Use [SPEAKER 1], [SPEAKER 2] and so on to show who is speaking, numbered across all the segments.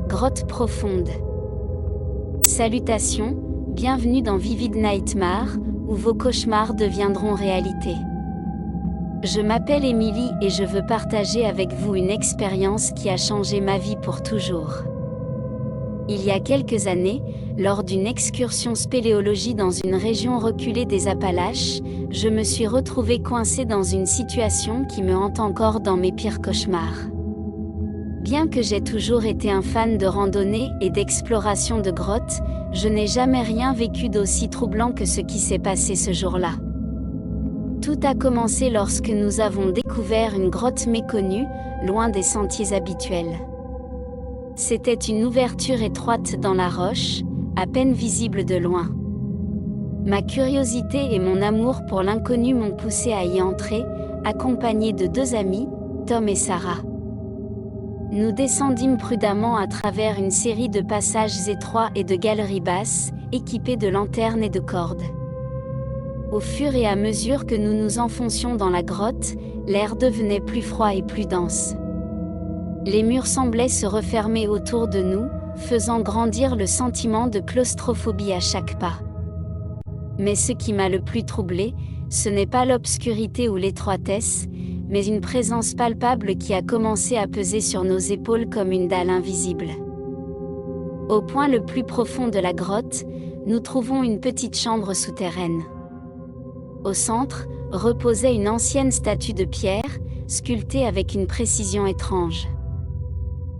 [SPEAKER 1] Grotte profonde. Salutations, bienvenue dans Vivid Nightmare, où vos cauchemars deviendront réalité. Je m'appelle Émilie et je veux partager avec vous une expérience qui a changé ma vie pour toujours. Il y a quelques années, lors d'une excursion spéléologie dans une région reculée des Appalaches, je me suis retrouvée coincée dans une situation qui me hante encore dans mes pires cauchemars. Bien que j'ai toujours été un fan de randonnée et d'exploration de grottes, je n'ai jamais rien vécu d'aussi troublant que ce qui s'est passé ce jour-là. Tout a commencé lorsque nous avons découvert une grotte méconnue, loin des sentiers habituels. C'était une ouverture étroite dans la roche, à peine visible de loin. Ma curiosité et mon amour pour l'inconnu m'ont poussé à y entrer, accompagnée de deux amis, Tom et Sarah. Nous descendîmes prudemment à travers une série de passages étroits et de galeries basses, équipées de lanternes et de cordes. Au fur et à mesure que nous nous enfoncions dans la grotte, l'air devenait plus froid et plus dense. Les murs semblaient se refermer autour de nous, faisant grandir le sentiment de claustrophobie à chaque pas. Mais ce qui m'a le plus troublé, ce n'est pas l'obscurité ou l'étroitesse, mais une présence palpable qui a commencé à peser sur nos épaules comme une dalle invisible. Au point le plus profond de la grotte, nous trouvons une petite chambre souterraine. Au centre, reposait une ancienne statue de pierre, sculptée avec une précision étrange.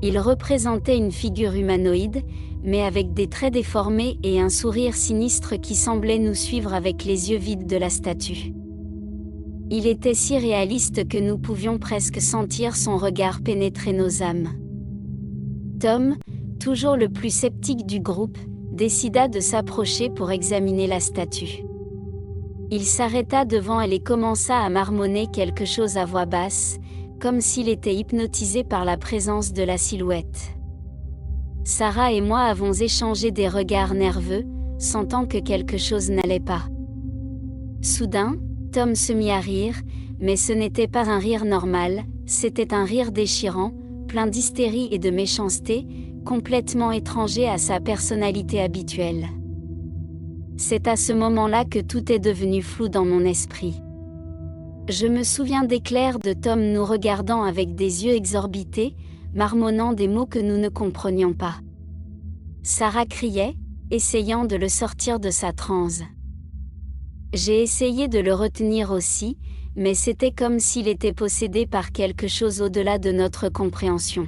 [SPEAKER 1] Il représentait une figure humanoïde, mais avec des traits déformés et un sourire sinistre qui semblait nous suivre avec les yeux vides de la statue. Il était si réaliste que nous pouvions presque sentir son regard pénétrer nos âmes. Tom, toujours le plus sceptique du groupe, décida de s'approcher pour examiner la statue. Il s'arrêta devant elle et commença à marmonner quelque chose à voix basse, comme s'il était hypnotisé par la présence de la silhouette. Sarah et moi avons échangé des regards nerveux, sentant que quelque chose n'allait pas. Soudain, Tom se mit à rire, mais ce n'était pas un rire normal, c'était un rire déchirant, plein d'hystérie et de méchanceté, complètement étranger à sa personnalité habituelle. C'est à ce moment-là que tout est devenu flou dans mon esprit. Je me souviens d'éclairs de Tom nous regardant avec des yeux exorbités, marmonnant des mots que nous ne comprenions pas. Sarah criait, essayant de le sortir de sa transe. J'ai essayé de le retenir aussi, mais c'était comme s'il était possédé par quelque chose au-delà de notre compréhension.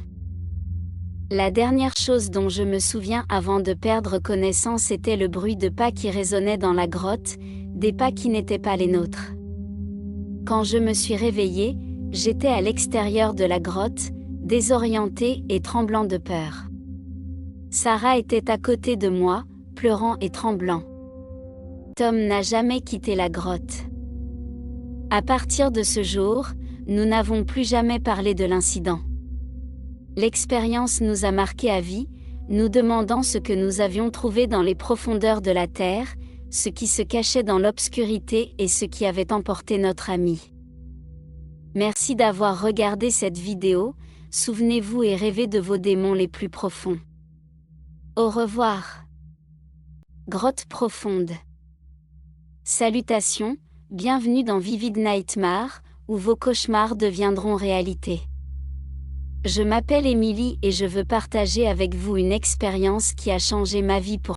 [SPEAKER 1] La dernière chose dont je me souviens avant de perdre connaissance était le bruit de pas qui résonnait dans la grotte, des pas qui n'étaient pas les nôtres. Quand je me suis réveillée, j'étais à l'extérieur de la grotte, désorientée et tremblant de peur. Sarah était à côté de moi, pleurant et tremblant. Tom n'a jamais quitté la grotte. À partir de ce jour, nous n'avons plus jamais parlé de l'incident. L'expérience nous a marqués à vie, nous demandant ce que nous avions trouvé dans les profondeurs de la terre, ce qui se cachait dans l'obscurité et ce qui avait emporté notre ami. Merci d'avoir regardé cette vidéo, souvenez-vous et rêvez de vos démons les plus profonds. Au revoir. Grotte profonde. Salutations, bienvenue dans Vivid Nightmare, où vos cauchemars deviendront réalité. Je m'appelle Émilie et je veux partager avec vous une expérience qui a changé ma vie pour